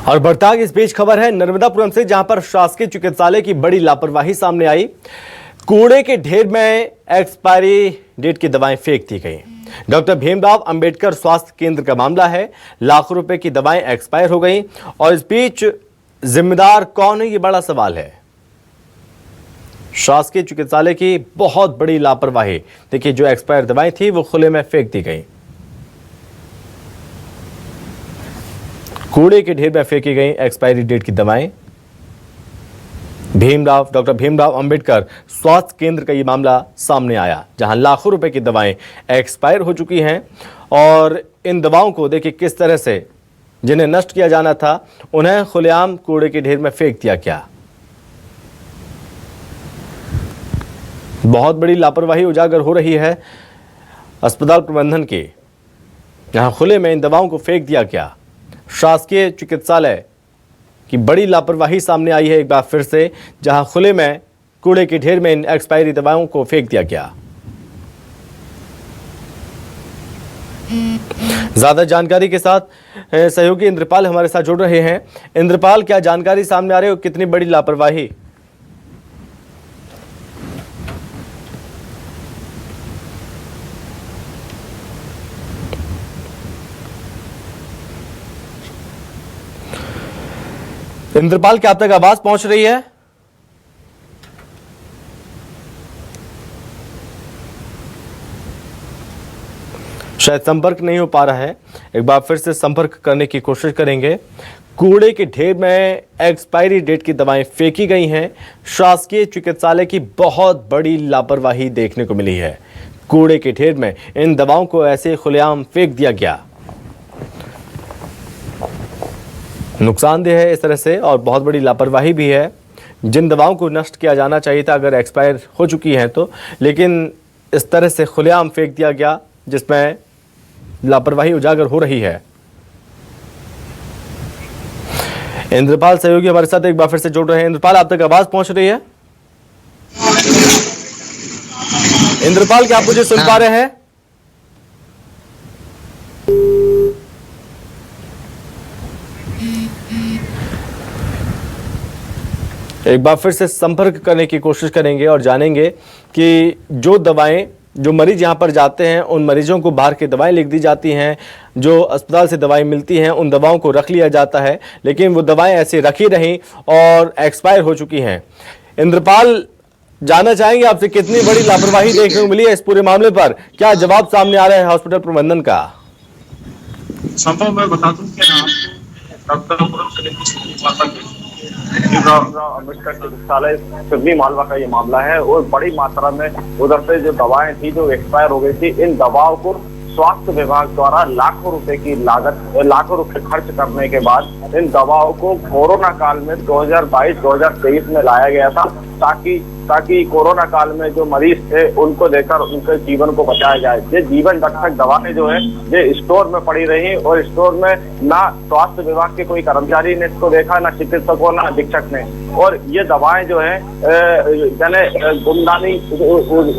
और बढ़ता इस बीच खबर है नर्मदापुरम से, जहां पर शासकीय चिकित्सालय की बड़ी लापरवाही सामने आई। कूड़े के ढेर में एक्सपायरी डेट की दवाएं फेंक दी गई। डॉक्टर भीमराव अंबेडकर स्वास्थ्य केंद्र का मामला है। लाखों रुपए की दवाएं एक्सपायर हो गई और इस बीच जिम्मेदार कौन है, ये बड़ा सवाल है। शासकीय चिकित्सालय की बहुत बड़ी लापरवाही। देखिए, जो एक्सपायर दवाएं थी वो खुले में फेंक दी गई। कूड़े के ढेर में फेंकी गई एक्सपायरी डेट की दवाएं। डॉक्टर भीमराव अंबेडकर स्वास्थ्य केंद्र का ये मामला सामने आया, जहां लाखों रुपए की दवाएं एक्सपायर हो चुकी हैं और इन दवाओं को देखिए किस तरह से जिन्हें नष्ट किया जाना था उन्हें खुलेआम कूड़े के ढेर में फेंक दिया गया। बहुत बड़ी लापरवाही उजागर हो रही है अस्पताल प्रबंधन की, जहां खुले में इन दवाओं को फेंक दिया गया। शासकीय चिकित्सालय की बड़ी लापरवाही सामने आई है एक बार फिर से, जहां खुले में कूड़े के ढेर में इन एक्सपायरी दवाओं को फेंक दिया गया। ज्यादा जानकारी के साथ सहयोगी इंद्रपाल हमारे साथ जुड़ रहे हैं। इंद्रपाल, क्या जानकारी सामने आ रही है, कितनी बड़ी लापरवाही? इंद्रपाल, क्या आप तक आवाज पहुंच रही है? शायद संपर्क नहीं हो पा रहा है, एक बार फिर से संपर्क करने की कोशिश करेंगे। कूड़े के ढेर में एक्सपायरी डेट की दवाएं फेंकी गई हैं। शासकीय चिकित्सालय की बहुत बड़ी लापरवाही देखने को मिली है। कूड़े के ढेर में इन दवाओं को ऐसे खुलेआम फेंक दिया गया। नुकसानदेह है इस तरह से और बहुत बड़ी लापरवाही भी है। जिन दवाओं को नष्ट किया जाना चाहिए था अगर एक्सपायर हो चुकी हैं तो, लेकिन इस तरह से खुलेआम फेंक दिया गया, जिसमें लापरवाही उजागर हो रही है। इंद्रपाल सहयोगी हमारे साथ एक बार फिर से जुड़ रहे हैं। इंद्रपाल, आप तक आवाज पहुंच रही है? इंद्रपाल, क्या आप मुझे सुन पा रहे हैं? एक बार फिर से संपर्क करने की कोशिश करेंगे और जानेंगे कि जो दवाएं, जो मरीज यहां पर जाते हैं उन मरीजों को बाहर की दवाएं लिख दी जाती हैं, जो अस्पताल से दवाएं मिलती हैं उन दवाओं को रख लिया जाता है, लेकिन वो दवाएं ऐसे रखी रहीं और एक्सपायर हो चुकी हैं। इंद्रपाल, जानना चाहेंगे आपसे कितनी बड़ी लापरवाही देखने को मिली है इस पूरे मामले पर? क्या जवाब सामने आ रहा है हॉस्पिटल प्रबंधन का? संभव मैं बता दूं कि अम्बेडकर चिकित्सालय सिवनी मालवा का ये मामला है और बड़ी मात्रा में उधर से जो दवाएं थी जो एक्सपायर हो गई थी, इन दवाओं को स्वास्थ्य विभाग द्वारा लाखों रुपए की लागत, लाखों रुपए खर्च करने के बाद इन दवाओं को कोरोना काल में 2022-2023 में लाया गया था ताकि कोरोना काल में जो मरीज थे उनको देकर उनके जीवन को बचाया जाए। ये जीवन रक्षक दवाएं जो है ये स्टोर में पड़ी रही और स्टोर में ना स्वास्थ्य विभाग के कोई कर्मचारी ने इसको देखा, ना चिकित्सकों, ना अधीक्षक ने। और ये दवाएं जो है गुमनामी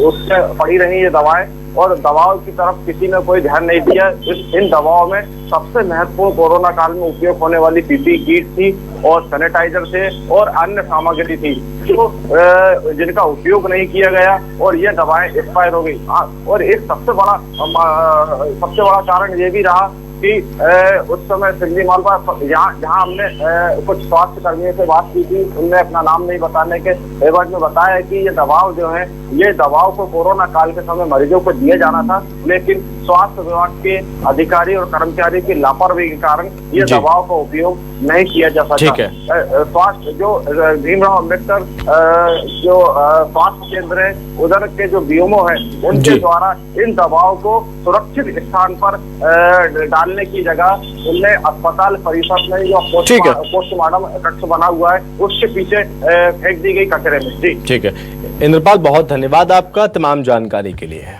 उससे पड़ी रही ये दवाएं और दवाओं की तरफ किसी ने कोई ध्यान नहीं दिया। इन दवाओं में सबसे महत्वपूर्ण कोरोना काल में उपयोग होने वाली पीपी किट थी और सैनिटाइजर थे और अन्य सामग्री थी जो जिनका उपयोग नहीं किया गया और ये दवाएं एक्सपायर हो गई। और एक सबसे बड़ा कारण ये भी रहा कि उस समय सिवनी मालवा जहाँ हमने कुछ स्वास्थ्य कर्मियों से बात की थी, उनने अपना नाम नहीं बताने के एवज में बताया कि ये दवाओं जो है ये दवाओं को कोरोना काल के समय मरीजों को दिया जाना था, लेकिन स्वास्थ्य विभाग के अधिकारी और कर्मचारी की लापरवाही के कारण ये दवाओं का उपयोग नहीं किया जा सका। स्वास्थ्य जो भीमराव अंबेडकर जो स्वास्थ्य केंद्र है उधर के जो बीएमओ है उनके द्वारा इन दवाओं को सुरक्षित स्थान पर डालने की जगह उनने अस्पताल परिसर में जो पोस्टमार्टम कक्ष बना हुआ है उसके पीछे फेंक दी गई कचरे में। जी ठीक है इंद्रपाल, बहुत धन्यवाद आपका तमाम जानकारी के लिए।